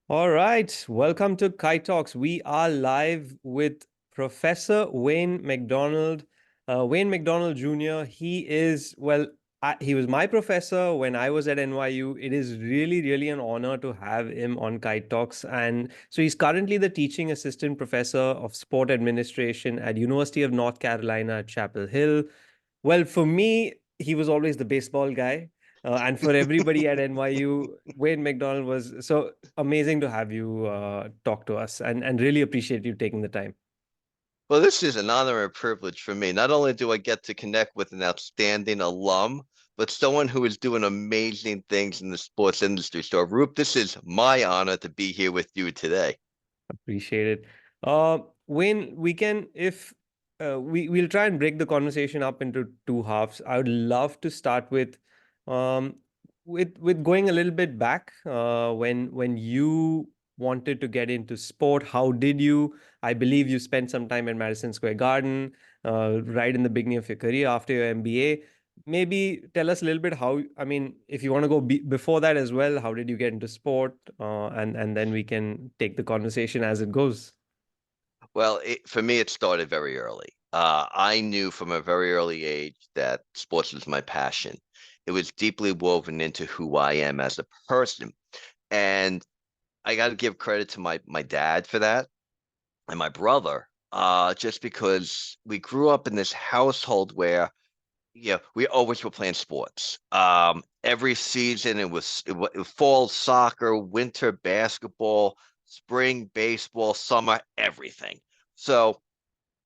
All right, welcome to Kite Talks. We are live with Professor Wayne McDonald. Wayne McDonald Jr. He is, he was my professor when I was at NYU. It is really, really an honor to have him on Kite Talks. And so he's currently the teaching assistant professor of sport administration at University of North Carolina at Chapel Hill. Well, for me, he was always the baseball guy. And for everybody at NYU, Wayne McDonald was so amazing to have you talk to us and really appreciate you taking the time. Well, this is an honor and privilege for me. Not only do I get to connect with an outstanding alum, but someone who is doing amazing things in the sports industry. So, Roop, this is my honor to be here with you today. Appreciate it. Wayne, we can, if we'll try and break the conversation up into two halves. I would love to start um, with going a little bit back when you wanted to get into sport. How did you? I believe you spent some time at Madison Square Garden, right in the beginning of your career after your MBA. Maybe tell us a little bit how, I mean, if you want to go before that as well, how did you get into sport? And then we can take the conversation as it goes. Well, for me, it started very early. I knew from a very early age that sports was my passion. It was deeply woven into who I am as a person. And I got to give credit to my dad for that and my brother, just because we grew up in this household where we always were playing sports. Every season it was fall soccer, winter basketball, spring baseball, summer everything. So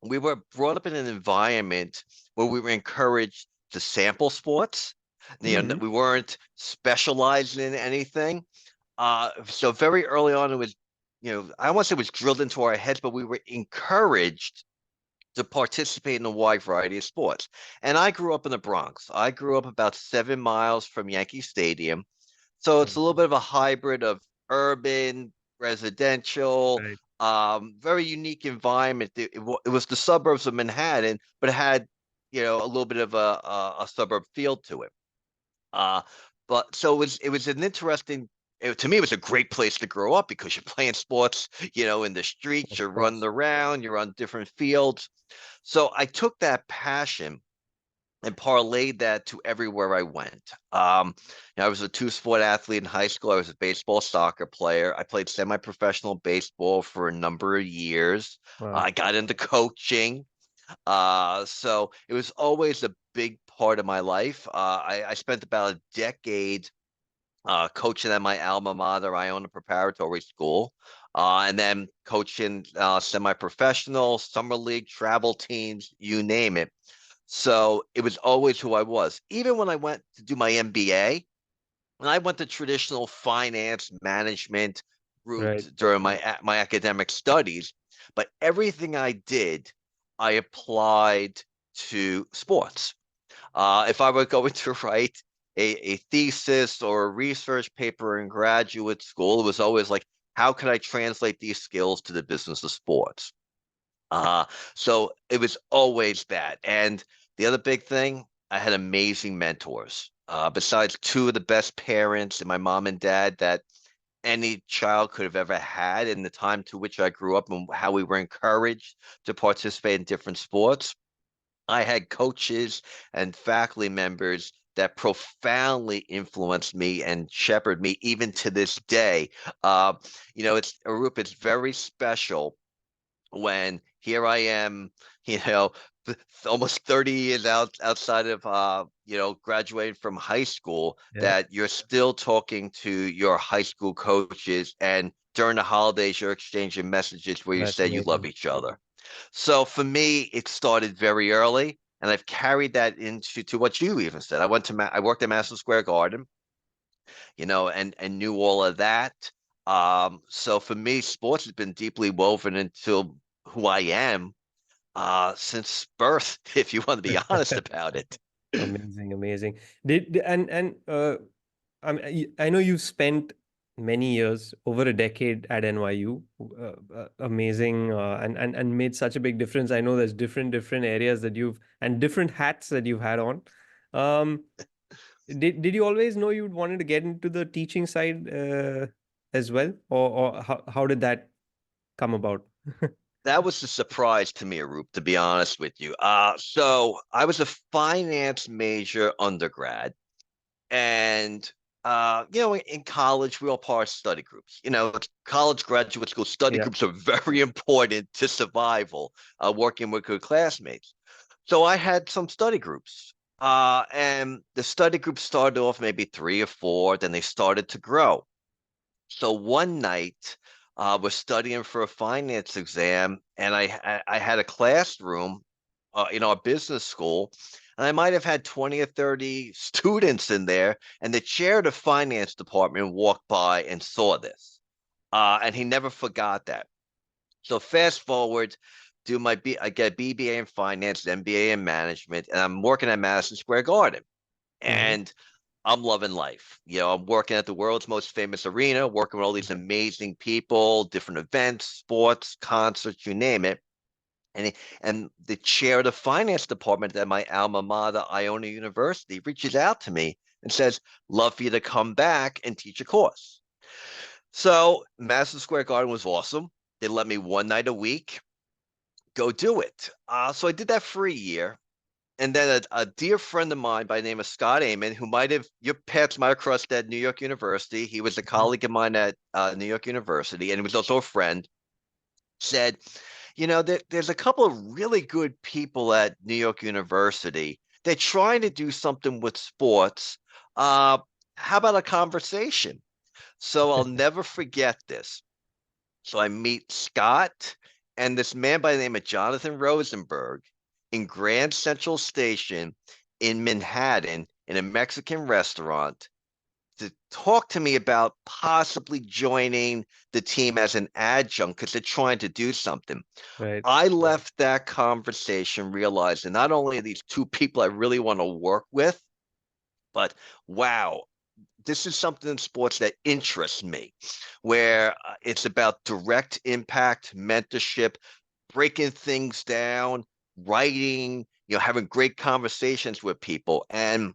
we were brought up in an environment where we were encouraged to sample sports. Hmm. We weren't specialized in anything. So very early on, it was, I don't want to say it was drilled into our heads, but we were encouraged to participate in a wide variety of sports. And I grew up in the Bronx. I grew up about 7 miles from Yankee Stadium. So it's a little bit of a hybrid of urban, residential, Right. very unique environment. It was the suburbs of Manhattan, but it had, a little bit of a suburb feel to it. Uh, but so it was an interesting. To me, it was a great place to grow up because you're playing sports, in the streets, Of you're running course. around, you're on different fields. So I took that passion and parlayed that to everywhere I went. I was a two-sport athlete in high school. I was a baseball, soccer player. I played semi-professional baseball for a number of years. Wow. I got into coaching. So it was always a big part of my life. I spent about a decade coaching at my alma mater. I own a preparatory school, and then coaching semi-professional, summer league, travel teams, you name it. So it was always who I was. Even when I went to do my MBA, and I went the traditional finance management Right. route during my academic studies, but everything I did, I applied to sports. If I were going to write a thesis or a research paper in graduate school, it was always like, how can I translate these skills to the business of sports? Uh, so it was always that. And the other big thing, I had amazing mentors. Besides two of the best parents and my mom and dad that any child could have ever had in the time to which I grew up and how we were encouraged to participate in different sports. I had coaches and faculty members that profoundly influenced me and shepherded me even to this day. Uh, it's Arup, it's very special when here I am, you know, almost 30 years outside of graduating from high school, Yeah. that you're still talking to your high school coaches, and during the holidays you're exchanging messages where you That's say you love amazing. each other. So for me, it started very early, and I've carried that into to what you even said. I worked at Madison Square Garden, and knew all of that. So for me, sports has been deeply woven into who I am since birth, if you want to be honest about it. Amazing, amazing. And I know you spent many years, over a decade at NYU. Amazing, and made such a big difference. I know there's different areas that you've and different hats that you've had on. Um, did you always know you wanted to get into the teaching side? as well, or how did that come about? That was a surprise to me, Arup, to be honest with you. So I was a finance major undergrad, and in college we all part of study groups. College graduate school study Yeah. groups are very important to survival. Working with good classmates, so I had some study groups. And the study groups started off maybe three or four, then they started to grow. So one night, we're studying for a finance exam, and I had a classroom in our business school, and I might have had 20 or 30 students in there, and the chair of the finance department walked by and saw this. And he never forgot that. So fast forward, I get a BBA in finance, MBA in management, and I'm working at Madison Square Garden. Hmm. And I'm loving life. I'm working at the world's most famous arena, working with all these amazing people, different events, sports, concerts, you name it. And the chair of the finance department at my alma mater, Iona University, reaches out to me and says, "Love for you to come back and teach a course." So Madison Square Garden was awesome. They let me one night a week go do it. So I did that for a year. And then a dear friend of mine by the name of Scott Amon, who your paths might have crossed at New York University. He was a colleague of mine at New York University, and he was also a friend, said, there's a couple of really good people at New York University. They're trying to do something with sports. Uh, how about a conversation? So I'll never forget this. So I meet Scott and this man by the name of Jonathan Rosenberg in Grand Central Station in Manhattan in a Mexican restaurant to talk to me about possibly joining the team as an adjunct because they're trying to do something. Right. I left that conversation realizing not only are these two people I really want to work with, but wow, this is something in sports that interests me, where it's about direct impact, mentorship, breaking things down, writing, having great conversations with people, and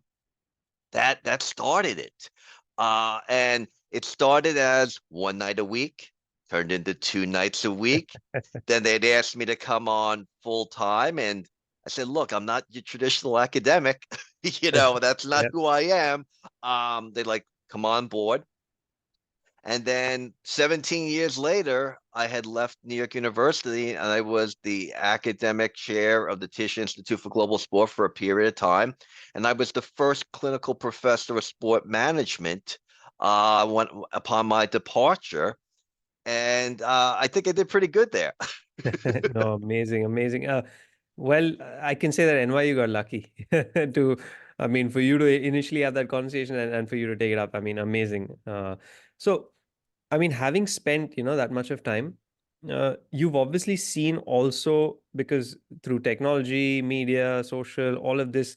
that started it. And it started as one night a week, turned into two nights a week. Then they'd asked me to come on full time, and I said, "Look, I'm not your traditional academic. That's not Yeah. who I am." They like come on board. And then 17 years later, I had left New York University and I was the academic chair of the Tisch Institute for Global Sport for a period of time. And I was the first clinical professor of sport management upon my departure. And I think I did pretty good there. No, amazing, amazing. Well, I can say that NYU got lucky to, I mean, for you to initially have that conversation and for you to take it up. I mean, amazing. So, I mean, having spent, that much of time, you've obviously seen also because through technology, media, social, all of this,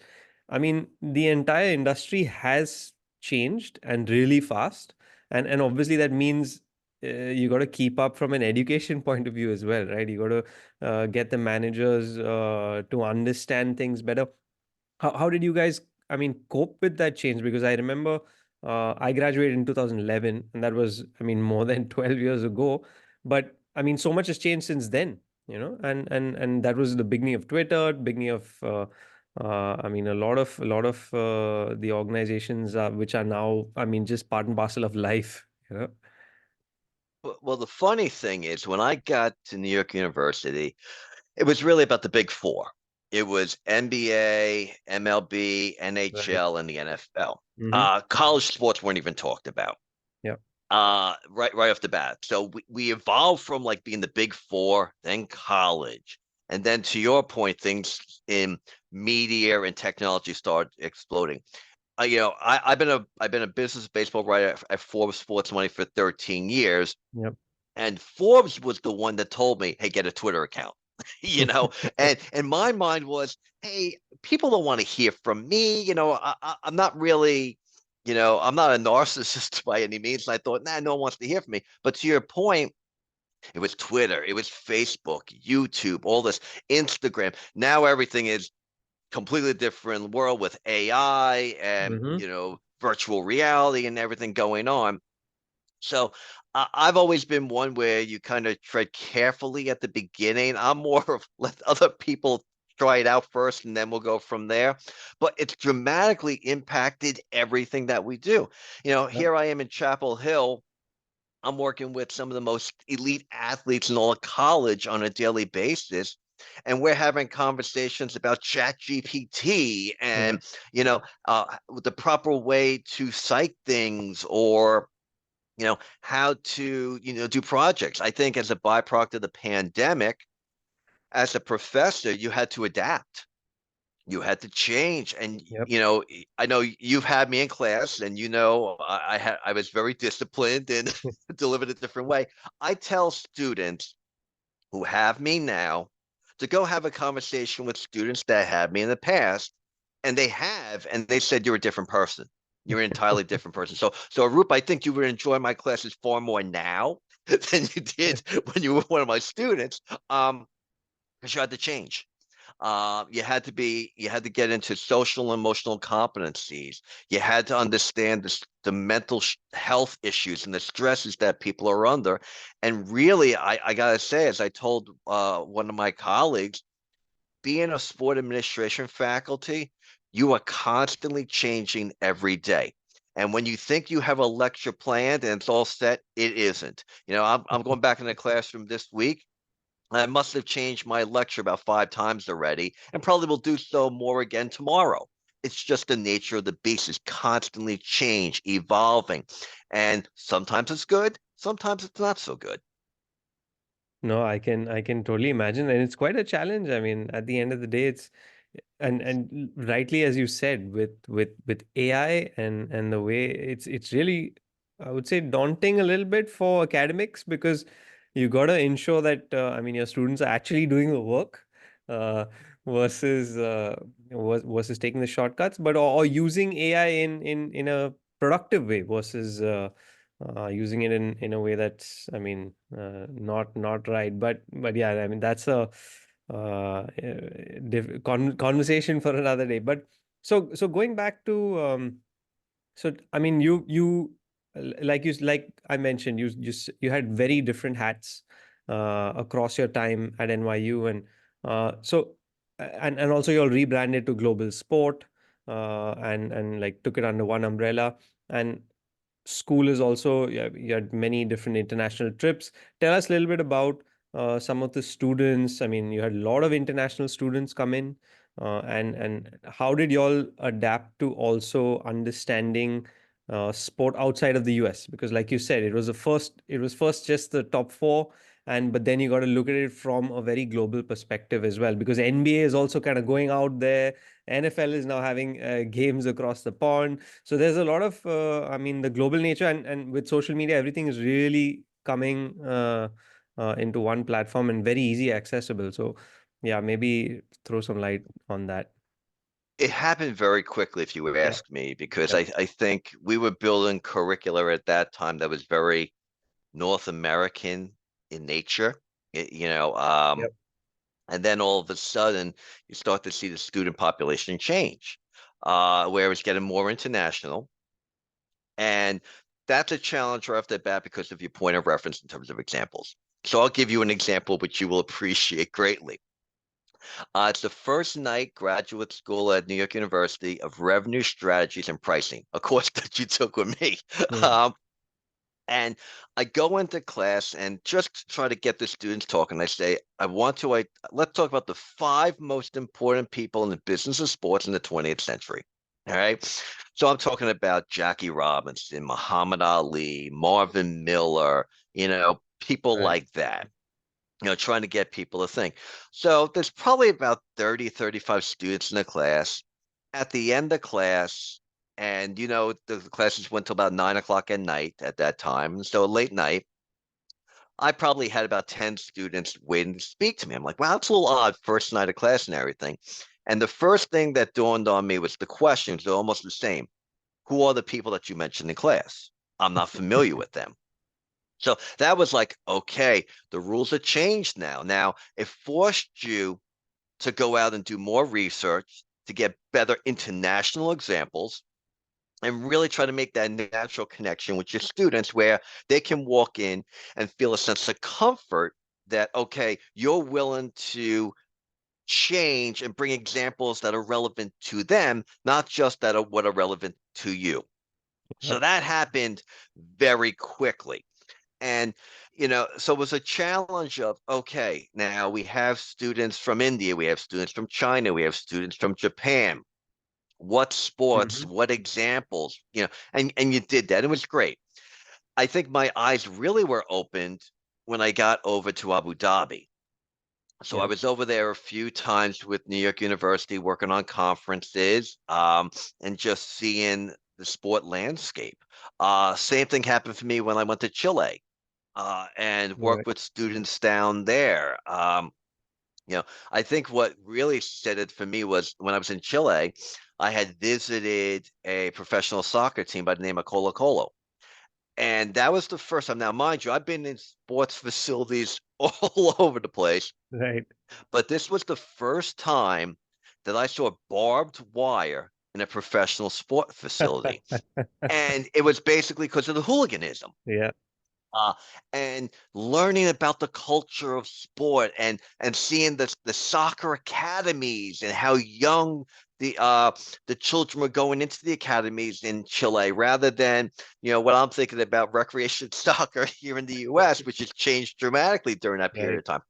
I mean, the entire industry has changed and really fast. And obviously that means you got to keep up from an education point of view as well, right? You got to get the managers to understand things better. How did you guys, I mean, cope with that change? Because I remember I graduated in 2011, and that was, I mean, more than 12 years ago. But I mean, so much has changed since then, and that was the beginning of Twitter, beginning of, I mean, a lot of the organizations which are now, I mean, just part and parcel of life, you know. Well, the funny thing is, when I got to New York University, it was really about the big four. It was NBA, MLB, Right. NHL, and the NFL. Mm-hmm. College sports weren't even talked about. Yeah. Right off the bat. So we evolved from like being the big four, then college. And then to your point, things in media and technology started exploding. I've been a business baseball writer at Forbes Sports Money for 13 years. Yep. And Forbes was the one that told me, "Hey, get a Twitter account." you know, and my mind was, "Hey, people don't want to hear from me. I'm not really, I'm not a narcissist by any means." And I thought, nah, no one wants to hear from me. But to your point, it was Twitter, it was Facebook, YouTube, all this, Instagram. Now everything is completely different world with AI and Mm-hmm. virtual reality and everything going on. So I've always been one where you kind of tread carefully at the beginning. I'm more of let other people try it out first and then we'll go from there. But it's dramatically impacted everything that we do. Yep. Here I am in Chapel Hill. I'm working with some of the most elite athletes in all of college on a daily basis. And we're having conversations about chat GPT Yeah. and, the proper way to cite things or how to, do projects. I think as a byproduct of the pandemic, as a professor, you had to adapt. You had to change. And, Yep. I know you've had me in class and I was very disciplined and delivered a different way. I tell students who have me now to go have a conversation with students that had me in the past, and they said you're a different person. You're an entirely different person. So Arup, I think you would enjoy my classes far more now than you did when you were one of my students, because you had to change. You had to get into social and emotional competencies. You had to understand the mental health issues and the stresses that people are under. And really, I gotta say, as I told one of my colleagues, being a sport administration faculty, you are constantly changing every day. And when you think you have a lecture planned and it's all set, it isn't. I'm going back in the classroom this week. I must have changed my lecture about 5 times already, and probably will do so more again tomorrow. It's just the nature of the beast is constantly change, evolving, and sometimes it's good, sometimes it's not so good. No, I can totally imagine, and it's quite a challenge. I mean, at the end of the day, it's and rightly as you said, with AI and the way it's really, I would say, daunting a little bit for academics, because you got to ensure that I mean, your students are actually doing the work, uh, versus versus taking the shortcuts, but or using AI in a productive way versus using it in a way that's, I mean, not right. But yeah, I mean, that's a conversation for another day. But so going back to so I mean, like I mentioned, you had very different hats across your time at NYU, and so and also you all rebranded to Global Sport, and like took it under one umbrella. And school is also, yeah, you had many different international trips. Tell us a little bit about some of the students. I mean, you had a lot of international students come in, and how did you all adapt to also understanding sport outside of the US? Because, like you said, it was first just the top four, and but then you got to look at it from a very global perspective as well. Because NBA is also kind of going out there. NFL is now having games across the pond, so there's a lot of, I mean, the global nature, and with social media, everything is really coming into one platform and very easy accessible. So, yeah, maybe throw some light on that. It happened very quickly, if you would Yeah. ask me, because Yep. I think we were building curricula at that time that was very North American in nature. It- you know, um, Yep. and then all of a sudden you start to see the student population change, where it's getting more international. And that's a challenge right off the bat because of your point of reference in terms of examples. So I'll give you an example which you will appreciate greatly. It's the first night graduate school at New York University of revenue strategies and pricing, a course that you took with me. Yeah. Um, and I go into class and just to try to get the students talking, I say, let's talk about the five most important people in the business of sports in the 20th century. All right. So I'm talking about Jackie Robinson, Muhammad Ali, Marvin Miller, people Right. like that, trying to get people to think. So there's probably about 30, 35 students in the class. At the end of class, and the classes went till about 9 o'clock at night at that time. So late night, I probably had about 10 students waiting to speak to me. I'm like, wow, it's a little odd, first night of class and everything. And the first thing that dawned on me was the questions are almost the same. Who are the people that you mentioned in class? I'm not familiar with them. So that was like, okay, the rules are changed now. Now it forced you to go out and do more research to get better international examples. and really try to make that natural connection with your students where they can walk in and feel a sense of comfort that, okay, you're willing to change and bring examples that are relevant to them, not just that are what are relevant to you. So Yep. that happened very quickly. And, so it was a challenge of, okay, now we have students from India, we have students from China, we have students from Japan. What sports, Hmm. what examples, and you did that. It was great. I think my eyes really were opened when I got over to Abu Dhabi. So I Yep. was over there a few times with New York University working on conferences, and just seeing the sport landscape. Same thing happened for me when I went to Chile, and worked Right. with students down there. You know, I think what really set it for me was when I was in Chile, I had visited a professional soccer team by the name of Colo Colo. And that was the first time. Now, mind you, I've been in sports facilities all over the place, Right. but this was the first time that I saw barbed wire in a professional sport facility. And it was basically because of the hooliganism. Yeah. uh, and learning about the culture of sport and seeing the soccer academies and how young the children were going into the academies in Chile rather than what I'm thinking about recreation soccer here in the US, which has changed dramatically during that period Right. of time.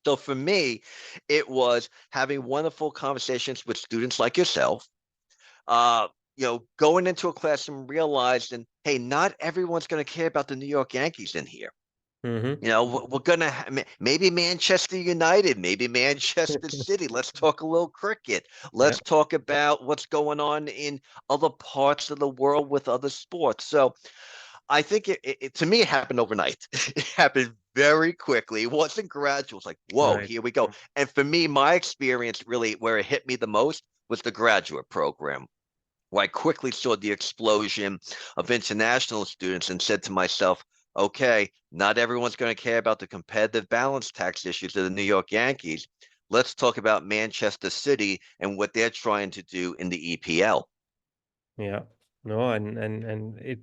So for me, it was having wonderful conversations with students like yourself, uh, going into a classroom realizing, hey, not everyone's going to care about the New York Yankees in here. Hmm. We're gonna maybe Manchester United, maybe Manchester City. Let's talk a little cricket. Yeah. Let's talk about what's going on in other parts of the world with other sports. So I think to me, it happened overnight. It happened very quickly. It wasn't gradual. It's like, whoa, Right. here we go. And for me, my experience really where it hit me the most was the graduate program, where I quickly saw the explosion of international students and said to myself, okay, not everyone's going to care about the competitive balance tax issues of the New York Yankees. Let's talk about Manchester City and what they're trying to do in the EPL. Yeah. No, and it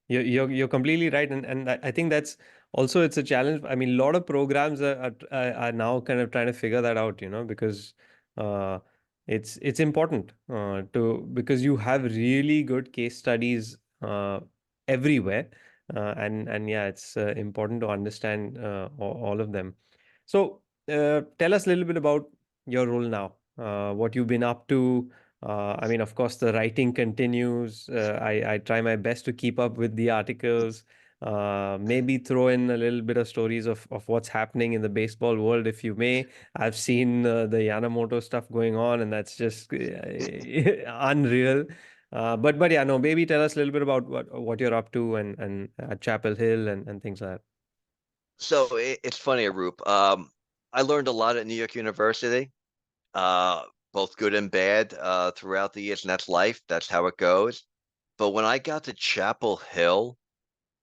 you're completely right, and I think that's also it's a challenge. I mean, a lot of programs are now kind of trying to figure that out, because uh, it's important to because you have really good case studies everywhere, and yeah, it's important to understand all of them. So, tell us a little bit about your role now, what you've been up to. I mean, of course, the writing continues. I try my best to keep up with the articles. Maybe throw in a little bit of stories of what's happening in the baseball world, if you may. I've seen the Yamamoto stuff going on, and that's just unreal. But yeah, no, maybe tell us a little bit about what you're up to and at Chapel Hill and things like that. So it's funny, Arup. I learned a lot at New York University, uh, both good and bad, throughout the years, and that's life. That's how it goes. But when I got to Chapel Hill,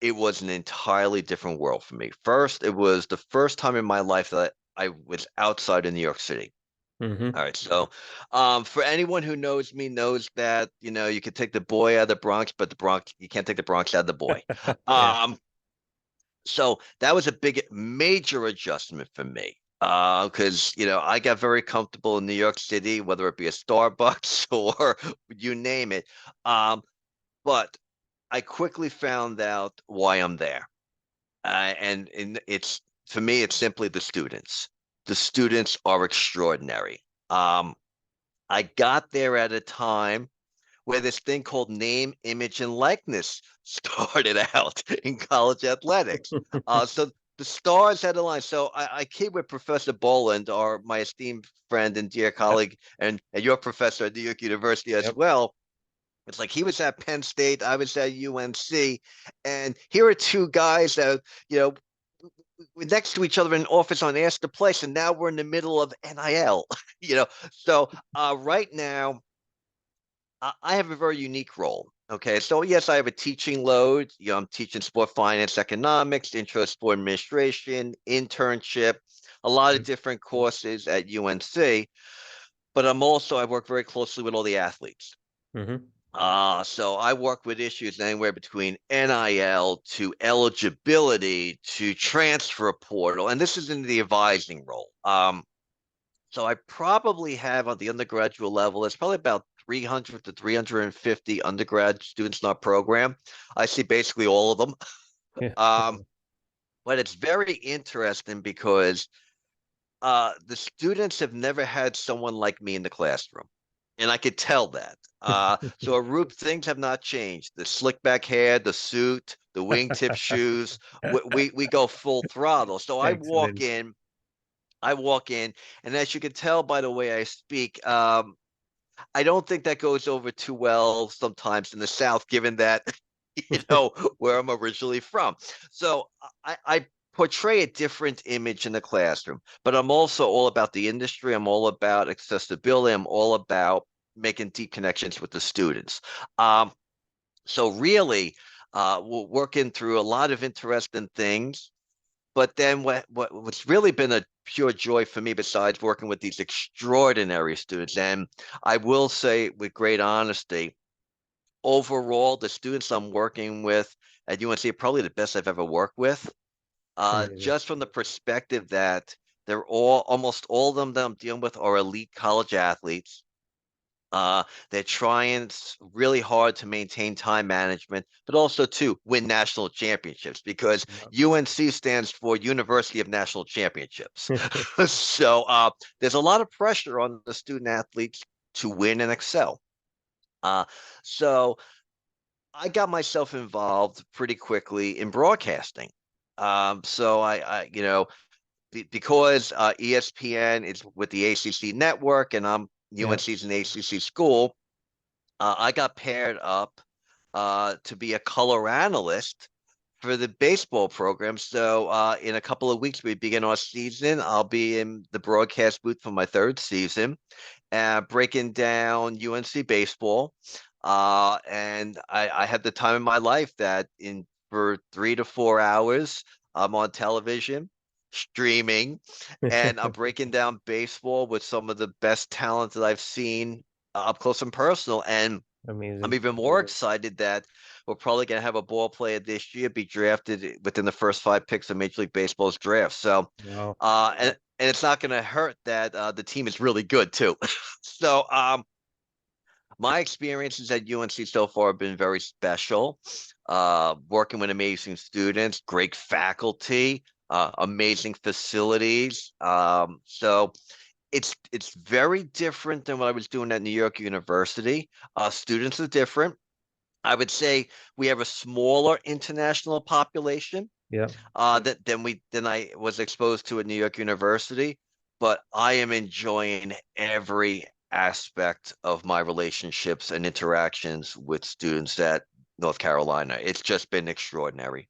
it was an entirely different world for me. First, it was the first time in my life that I was outside of New York City. Mm-hmm. All right, so for anyone who knows me knows that you can take the boy out of the Bronx, but the Bronx you can't take the Bronx out of the boy. Yeah. Um, so that was a big major adjustment for me. Because I got very comfortable in New York City, whether it be a Starbucks or you name it. But I quickly found out why I'm there. And it's for me, it's simply the students. The students are extraordinary. I got there at a time where this thing called name, image, and likeness started out in college athletics. So the stars had aligned. So I kid with Professor Boland, or my esteemed friend and dear Yep. colleague, and your professor at New York University as Yep. well. It's like he was at Penn State, I was at UNC, and here are two guys that you know we're next to each other in an office on Ask the Place, and now we're in the middle of NIL. So right now I have a very unique role. Okay, so yes, I have a teaching load. I'm teaching sport finance, economics, intro to sport administration, internship, a lot of different courses at UNC. But I work very closely with all the athletes. Mm-hmm. So I work with issues anywhere between NIL to eligibility to transfer portal, and this is in the advising role. So I probably have on the undergraduate level, it's probably about 300 to 350 undergrad students in our program. I see basically all of them. Yeah. Um, but it's very interesting because the students have never had someone like me in the classroom. And I could tell that. So Arup, things have not changed. The slick back hair, the suit, the wingtip shoes, we go full throttle. So Excellent. I walk in, and as you can tell by the way I speak, I don't think that goes over too well sometimes in the South, given that, where I'm originally from. So I portray a different image in the classroom, but I'm also all about the industry. I'm all about accessibility. I'm all about making deep connections with the students. Um, so really, we're working through a lot of interesting things. But then what's really been a pure joy for me, besides working with these extraordinary students, and I will say with great honesty, overall, the students I'm working with at UNC are probably the best I've ever worked with. Amazing. Just from the perspective that they're all almost all of them that I'm dealing with are elite college athletes. They're trying really hard to maintain time management, but also to win national championships because UNC stands for University of National Championships. So there's a lot of pressure on the student athletes to win and excel. Uh, so I got myself involved pretty quickly in broadcasting. So because ESPN is with the ACC network and I'm Yeah. UNC's an ACC school, I got paired up to be a color analyst for the baseball program. So in a couple of weeks, we begin our season. I'll be in the broadcast booth for my third season, breaking down UNC baseball. And I had the time of my life that in for 3 to 4 hours, I'm on television, streaming, and I'm breaking down baseball with some of the best talent that I've seen up close and personal. And I'm Amazing. even more excited that we're probably going to have a ball player this year be drafted within the first 5 picks of Major League Baseball's draft. So, Wow. and it's not going to hurt that the team is really good too. So, my experiences at UNC so far have been very special. Working with amazing students, great faculty, amazing facilities. So it's very different than what I was doing at New York University. Students are different. I would say we have a smaller international population Yeah. than I was exposed to at New York University, but I am enjoying every aspect of my relationships and interactions with students at North Carolina. It's just been extraordinary.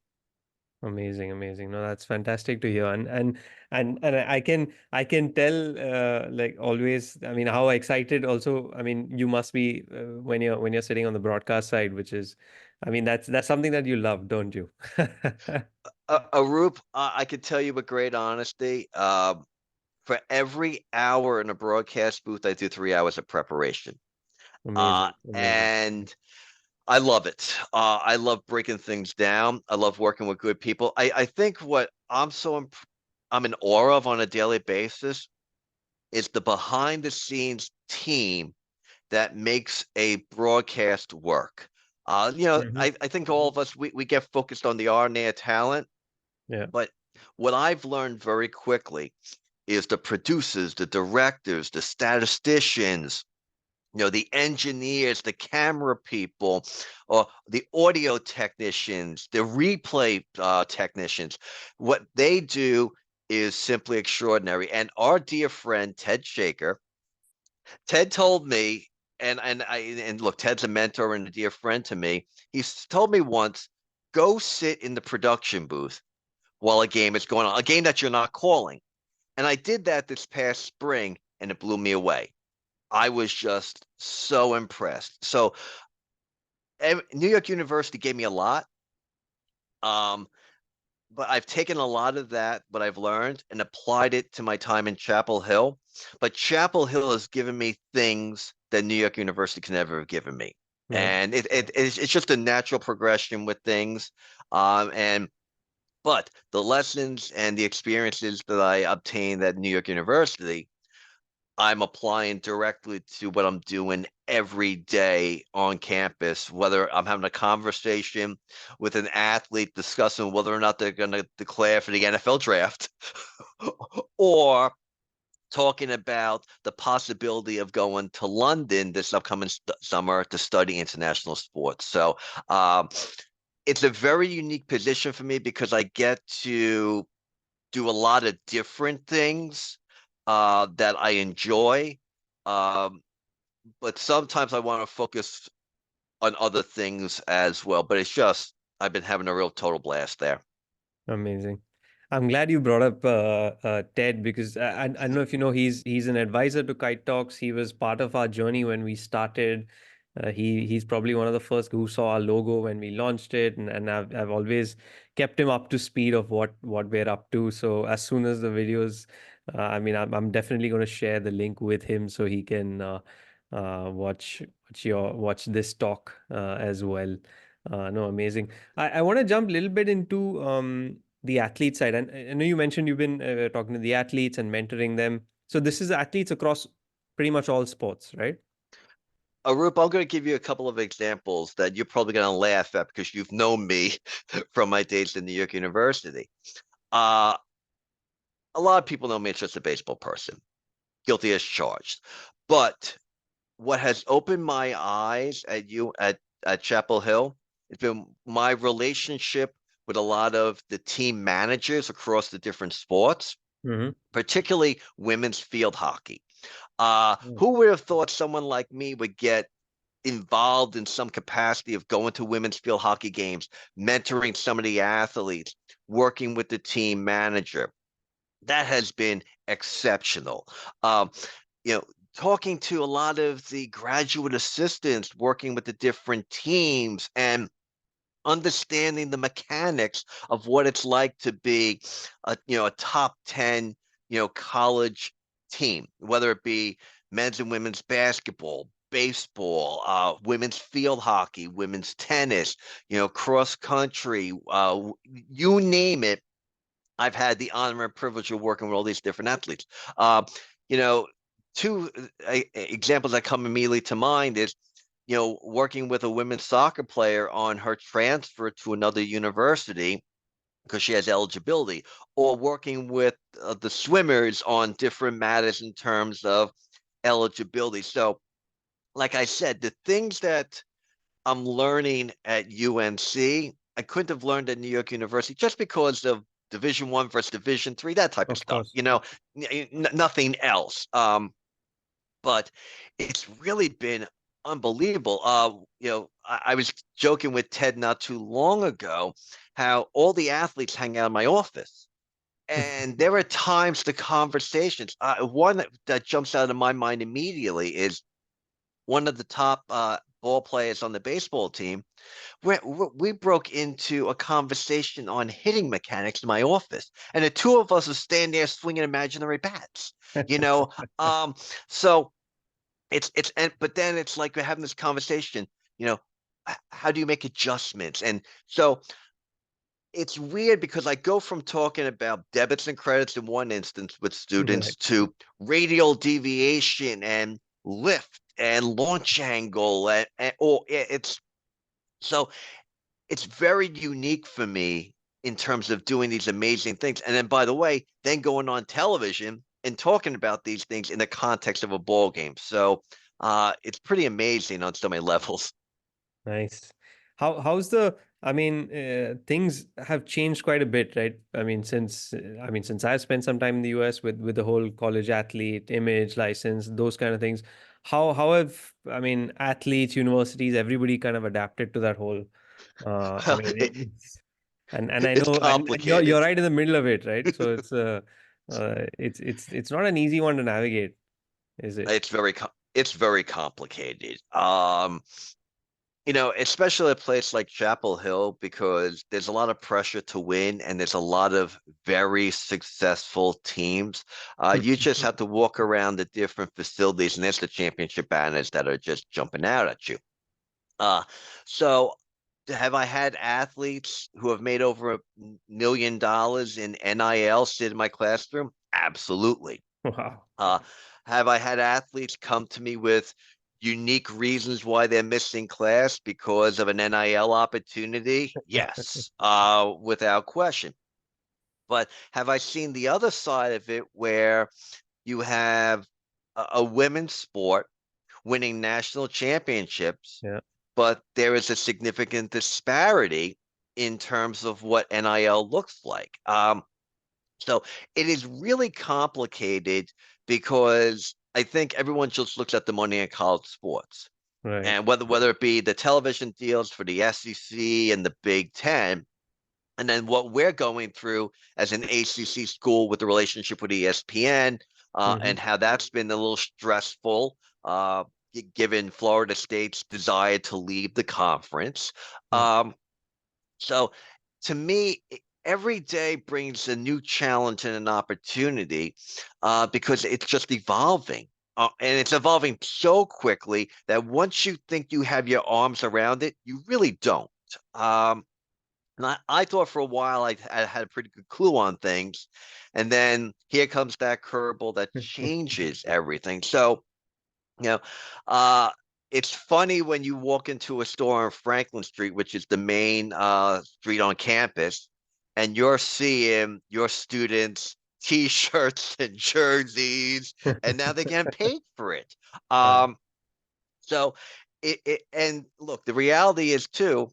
Amazing, amazing. No, that's fantastic to hear. And I can tell like always, I mean, how excited also, I mean, you must be when you're sitting on the broadcast side, which is, I mean, that's something that you love, don't you? Arup, I can tell you with great honesty, for every hour in a broadcast booth, I do 3 hours of preparation. Amazing, amazing. And I love it. I love breaking things down. I love working with good people. I think what I'm in awe of on a daily basis is the behind the scenes team that makes a broadcast work. Hmm. I think all of us we get focused on the on-air talent, Yeah. but what I've learned very quickly is the producers, the directors, the statisticians, the engineers, the camera people, or the audio technicians, the replay technicians. What they do is simply extraordinary. And our dear friend Ted Shaker, Ted told me, and look, Ted's a mentor and a dear friend to me. He's told me once, go sit in the production booth while a game is going on, a game that you're not calling. And I did that this past spring, and it blew me away. I was just so impressed. So New York University gave me a lot, um, but I've taken a lot of that, what I've learned, and applied it to my time in Chapel Hill. But Chapel Hill has given me things that New York University can never have given me. Right. and it's just a natural progression with things. And but the lessons and the experiences that I obtained at New York University, I'm applying directly to what I'm doing every day on campus, whether I'm having a conversation with an athlete discussing whether or not they're going to declare for the NFL draft, or talking about the possibility of going to London this upcoming summer to study international sports. So it's a very unique position for me because I get to do a lot of different things that I enjoy. Um, but sometimes I want to focus on other things as well. But it's just, I've been having a real total blast there. Amazing. I'm glad you brought up Ted, because I don't know if you know, he's an advisor to Kite Talks. He was part of our journey when we started. He's probably one of the first who saw our logo when we launched it, and I've always kept him up to speed of what we're up to. So as soon as the videos, I mean, I'm definitely going to share the link with him so he can watch this talk as well. No, amazing. I want to jump a little bit into the athlete side. And I know you mentioned you've been talking to the athletes and mentoring them. So this is athletes across pretty much all sports, right? Arup, I'm going to give you a couple of examples that you're probably going to laugh at because you've known me from my days in New York University. Uh, a lot of people know me as just a baseball person, guilty as charged. But what has opened my eyes at Chapel Hill has been my relationship with a lot of the team managers across the different sports, Mm-hmm. particularly women's field hockey. Mm. Who would have thought someone like me would get involved in some capacity of going to women's field hockey games, mentoring some of the athletes, working with the team manager? That has been exceptional. Um, you know, talking to a lot of the graduate assistants working with the different teams and understanding the mechanics of what it's like to be a top 10 college team, whether it be men's and women's basketball, baseball, women's field hockey, women's tennis, cross country, you name it. I've had the honor and privilege of working with all these different athletes. You know, two examples that come immediately to mind is, working with a women's soccer player on her transfer to another university because she has eligibility, or working with the swimmers on different matters in terms of eligibility. So, like I said, the things that I'm learning at UNC, I couldn't have learned at New York University just because of Division 1 versus Division 3, that type of Of stuff. course. Nothing else. But it's really been unbelievable. I was joking with Ted not too long ago how all the athletes hang out in my office. And there are times the conversations, one that jumps out of my mind immediately is one of the top ball players on the baseball team. We broke into a conversation on hitting mechanics in my office, and the two of us are standing there swinging imaginary bats. You know, um, so but then it's like we're having this conversation. You know, how do you make adjustments? And so it's weird because I go from talking about debits and credits in one instance with Right. students to radial deviation and lift and launch angle, it's so it's very unique for me in terms of doing these amazing things. And then, by the way, then going on television and talking about these things in the context of a ball game. So it's pretty amazing on so many levels. Nice. How's the, I mean, things have changed quite a bit, right? I mean, since I've spent some time in the US with the whole college athlete image, license, those kind of things. How have, I mean, athletes, universities, everybody kind of adapted to that whole, I Well, mean, it's, and I it's know, and you're complicated. right in the middle of it, right? So it's not an easy one to navigate, is it? It's very complicated. Especially a place like Chapel Hill, because there's a lot of pressure to win and there's a lot of very successful teams. You just have to walk around the different facilities and there's the championship banners that are just jumping out at you. Uh, so have I had athletes who have made over $1 million in NIL sit in my classroom? Absolutely. Wow. Uh, have I had athletes come to me with unique reasons why they're missing class because of an NIL opportunity? Yes, without question. But have I seen the other side of it where you have a women's sport winning national championships, Yeah. but there is a significant disparity in terms of what NIL looks like. So it is really complicated because I think everyone just looks at the money in college sports. Right. And whether it be the television deals for the SEC and the Big Ten, and then what we're going through as an ACC school with the relationship with ESPN, Hmm. and how that's been a little stressful, given Florida State's desire to leave the conference. Yeah. Um, so to me, every day brings a new challenge and an opportunity, because it's just evolving. And it's evolving so quickly that once you think you have your arms around it, you really don't. Um, and I thought for a while I had a pretty good clue on things. And then here comes that curveball that changes everything. So, you know, uh, it's funny when you walk into a store on Franklin Street, which is the main street on campus, and you're seeing your students' t-shirts and jerseys, and now they're getting paid for it. Yeah. Um, so and look, the reality is too,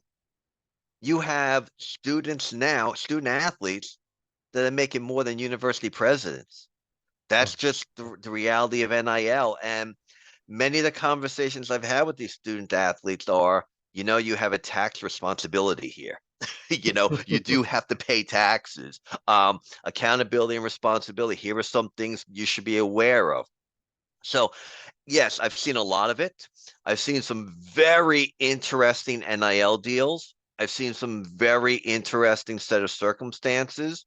you have students now, student athletes that are making more than university presidents. Oh. That's just the reality of NIL. And many of the conversations I've had with these student athletes are, you have a tax responsibility here. You do have to pay taxes. Accountability and responsibility. Here are some things you should be aware of. So, yes, I've seen a lot of it. I've seen some very interesting NIL deals. I've seen some very interesting set of circumstances.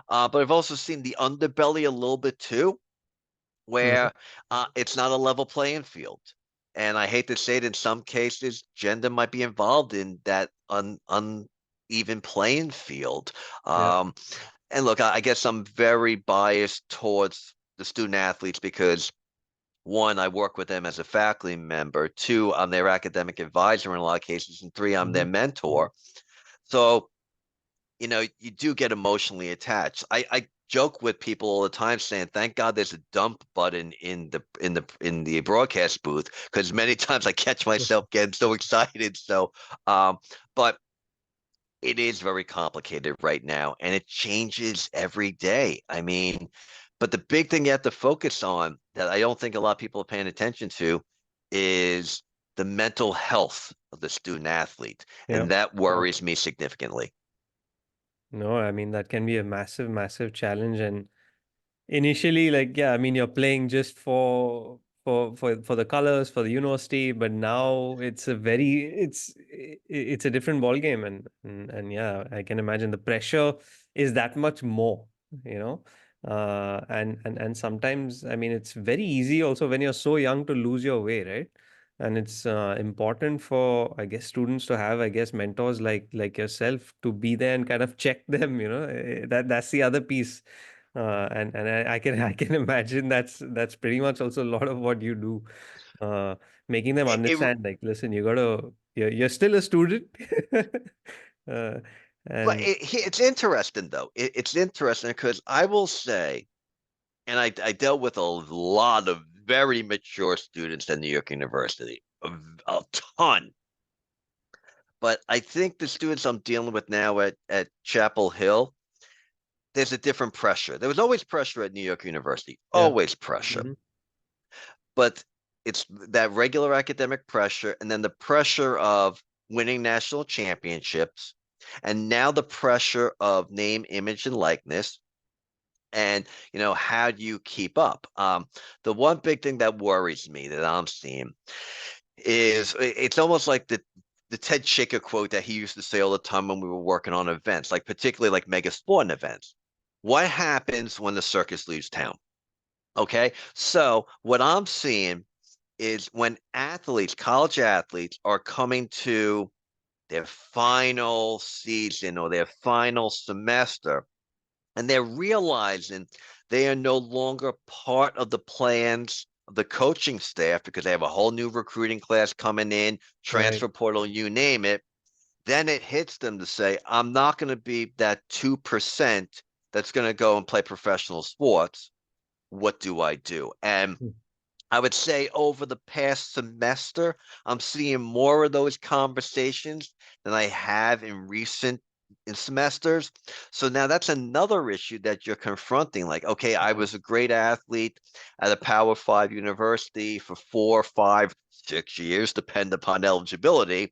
But I've also seen the underbelly a little bit too, Mhm. where it's not a level playing field. And I hate to say it, in some cases, gender might be involved in that uneven playing field. Yeah. And look, I guess I'm very biased towards the student athletes because one, I work with them as a faculty member. Two, I'm their academic advisor in a lot of cases. And three, I'm their Mhm. Mhm. mentor. So you do get emotionally attached. I joke with people all the time saying, "Thank God there's a dump button in the broadcast booth," because many times I catch myself getting so excited. So, but it is very complicated right now, and it changes every day. I mean, but the big thing you have to focus on that I don't think a lot of people are paying attention to is the mental health of the student athlete, Yeah. and that worries me significantly. No, I mean that can be a massive, massive challenge. And initially, like, yeah, I mean, you're playing just for the colors for the university, but now it's a different ball game, and yeah, I can imagine the pressure is that much more, you know. And sometimes, I mean, it's very easy also when you're so young to lose your way, right? And it's important for, I guess, students to have, I guess, mentors like yourself to be there and kind of check them, you know. That's the other piece. I can I can imagine that's pretty much also a lot of what you do, uh, making them It understand, like, listen, you're still a student. uh, But and it's interesting though. It's interesting because I will say, and I dealt with a lot of very mature students at New York University, a ton. But I think the students I'm dealing with now at Chapel Hill, there's a different pressure. There was always pressure at New York University, yeah. always pressure. Hmm. But it's that regular academic pressure, and then the pressure of winning national championships, and now the pressure of name, image, and likeness. And how do you keep up? The one big thing that worries me that I'm seeing is it's almost like the Ted Shaker quote that he used to say all the time when we were working on events, like particularly like mega sporting events. What happens when the circus leaves town? Okay, so what I'm seeing is when athletes, college athletes, are coming to their final season or their final semester, and they're realizing they are no longer part of the plans of the coaching staff because they have a whole new recruiting class coming in, Right. transfer portal, you name it. Then it hits them to say, I'm not going to be that 2% that's going to go and play professional sports. What do I do? And Mm. I would say over the past semester, I'm seeing more of those conversations than I have in recent in semesters. So now that's another issue that you're confronting. Like, okay, I was a great athlete at a Power Five university for 4, 5, 6 years, depend upon eligibility,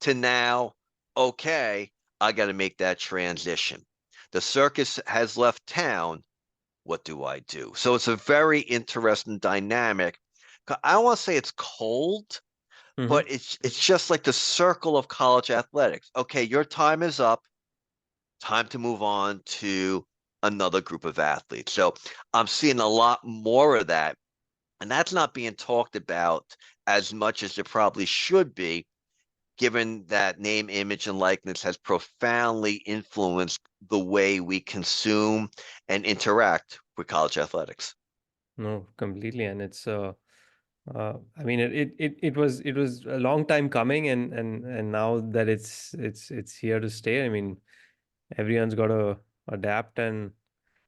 to now, okay, I got to make that transition. The circus has left town. What do I do? So it's a very interesting dynamic. I don't want to say it's cold, Hmm. but it's just like the circle of college athletics. Okay, your time is up. Time to move on to another group of athletes. So I'm seeing a lot more of that. And that's not being talked about as much as it probably should be, given that name, image, and likeness has profoundly influenced the way we consume and interact with college athletics. No, completely. And it's I mean, it was a long time coming, and now that it's here to stay. I mean, everyone's got to adapt and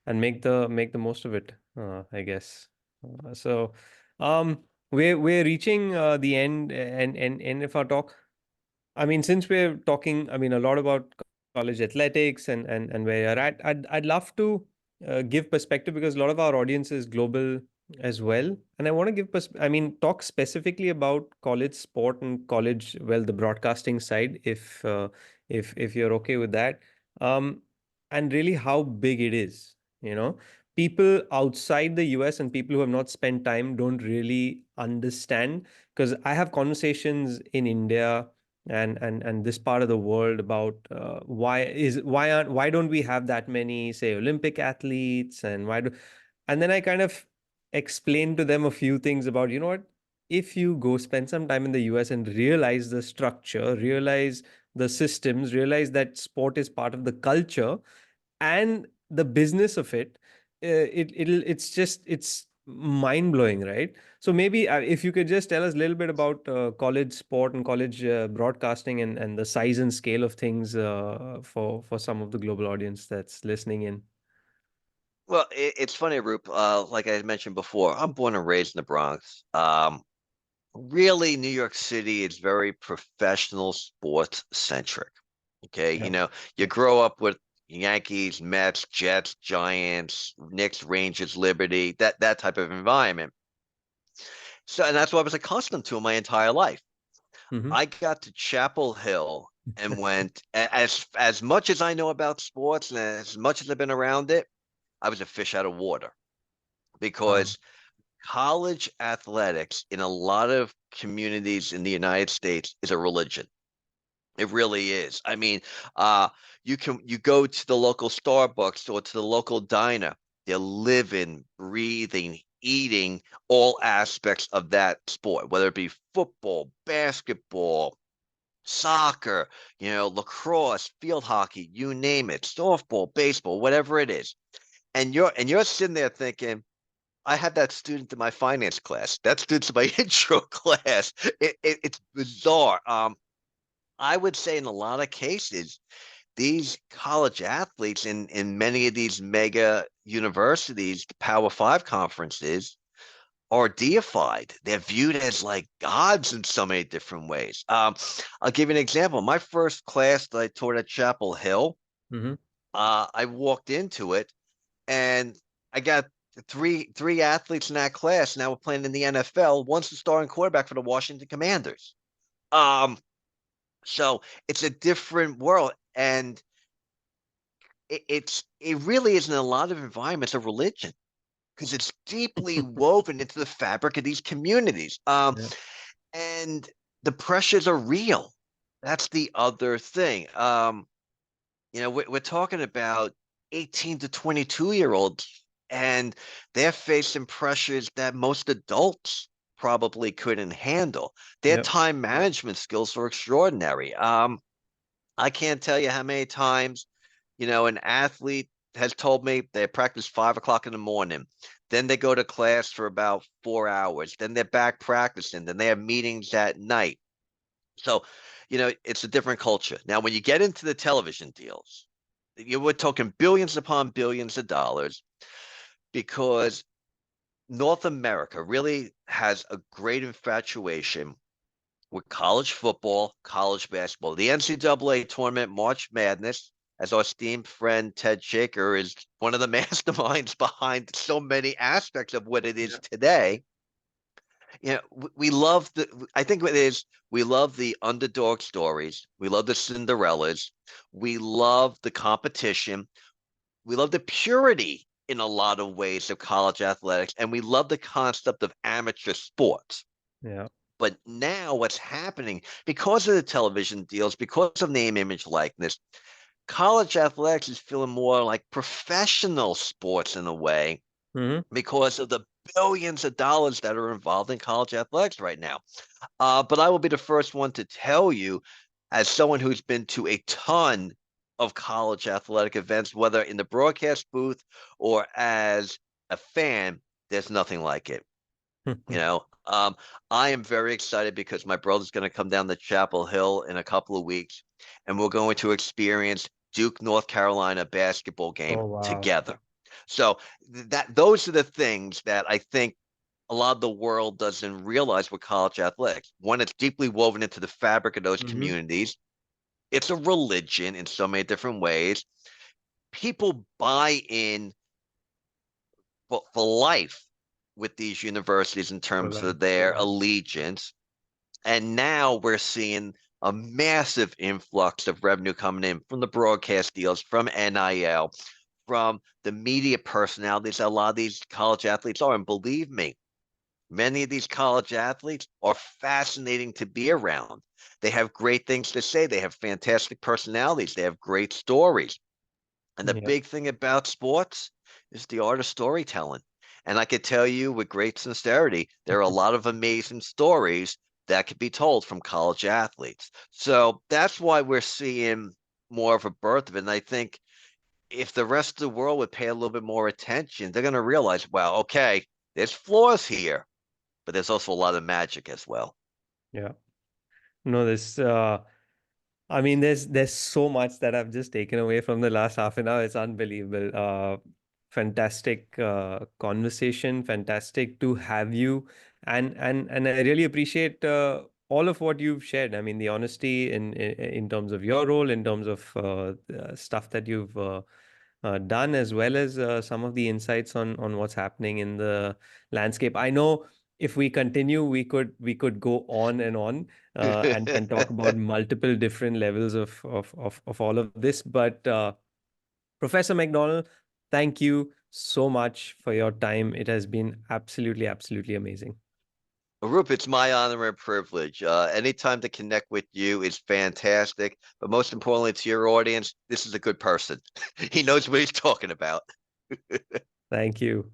make the most of it. I guess. So, we're reaching the end of our talk. I mean, since we're talking, I mean, a lot about college athletics and where you're at, I'd love to give perspective because a lot of our audience is global as well, and I want to give I mean, talk specifically about college sport and college, well, the broadcasting side, if you're okay with that, um, and really how big it is. You know, people outside the US and people who have not spent time don't really understand because I have conversations in India and this part of the world about why don't we have that many, say, Olympic athletes, and why do, and then I kind of explain to them a few things about, you know what, if you go spend some time in the US and realize the structure, realize the systems, realize that sport is part of the culture and the business of it, it's mind blowing, right? So maybe if you could just tell us a little bit about college sport and college broadcasting and the size and scale of things for some of the global audience that's listening in. Well, it's funny, Roop. Like I mentioned before, I'm born and raised in the Bronx. Really, New York City is very professional sports centric. Okay, Yeah. you grow up with Yankees, Mets, Jets, Giants, Knicks, Rangers, Liberty, that type of environment. So, and that's what I was accustomed to my entire life. Mm-hmm. I got to Chapel Hill and went as much as I know about sports and as much as I've been around it, I was a fish out of water Wow. because college athletics in a lot of communities in the United States is a religion. It really is. I mean, uh, you go to the local Starbucks or to the local diner, they're living, breathing, eating all aspects of that sport, whether it be football, basketball, soccer, lacrosse, field hockey, you name it, softball, baseball, whatever it is. And you're sitting there thinking, I had that student in my finance class. That student's in my intro class. It's bizarre. I would say in a lot of cases, these college athletes in many of these mega universities, the Power Five conferences, are deified. They're viewed as like gods in so many different ways. I'll give you an example. My first class that I taught at Chapel Hill, Mm-hmm. I walked into it and I got three athletes in that class now we're playing in the NFL. One's the starting quarterback for the Washington Commanders. Um, so it's a different world, and it really is in a lot of environments a religion because it's deeply woven into the fabric of these communities. Yeah. And the pressures are real. That's the other thing. We're talking about 18 to 22-year-olds, and they're facing pressures that most adults probably couldn't handle. Their Yep. time management skills were extraordinary. I can't tell you how many times, an athlete has told me they practice 5 o'clock in the morning. Then they go to class for about 4 hours. Then they're back practicing. Then they have meetings at night. So, it's a different culture. Now, when you get into the television deals, we're talking billions upon billions of dollars because North America really has a great infatuation with college football, college basketball. The NCAA tournament, March Madness, as our esteemed friend Ted Shaker is one of the masterminds behind so many aspects of what it is Yeah. today. We love I think it is, we love the underdog stories. We love the Cinderellas. We love the competition. We love the purity in a lot of ways of college athletics. And we love the concept of amateur sports. Yeah. But now what's happening because of the television deals, because of name, image, likeness, college athletics is feeling more like professional sports in a way Hmm. because of the billions of dollars that are involved in college athletics right now. But I will be the first one to tell you, as someone who's been to a ton of college athletic events, whether in the broadcast booth or as a fan, there's nothing like it. You know, um, I am very excited because my brother's going to come down to Chapel Hill in a couple of weeks, and we're going to experience Duke, North Carolina basketball game Oh, wow. together. So those are the things that I think a lot of the world doesn't realize with college athletics. One, it's deeply woven into the fabric of those Hmm. communities. It's a religion in so many different ways. People buy in for life with these universities in For terms life. of their Yeah. allegiance. And now we're seeing a massive influx of revenue coming in from the broadcast deals, from NIL, from the media personalities that a lot of these college athletes are. And believe me, many of these college athletes are fascinating to be around. They have great things to say. They have fantastic personalities. They have great stories. And the Yeah. big thing about sports is the art of storytelling. And I could tell you with great sincerity, there are a lot of amazing stories that could be told from college athletes. So that's why we're seeing more of a birth of it. And I think if the rest of the world would pay a little bit more attention, they're going to realize, wow, okay, there's flaws here, but there's also a lot of magic as well. Yeah. No, this I mean, there's so much that I've just taken away from the last half an hour. It's unbelievable. Fantastic conversation. Fantastic to have you, and I really appreciate all of what you've shared. I mean, the honesty in terms of your role, in terms of stuff that you've done, as well as some of the insights on what's happening in the landscape. I know if we continue, we could go on and on and talk about multiple different levels of all of this. But Professor McDonnell, thank you so much for your time. It has been absolutely, absolutely amazing. Rup, it's my honor and privilege. Anytime to connect with you is fantastic. But most importantly, to your audience, this is a good person. He knows what he's talking about. Thank you.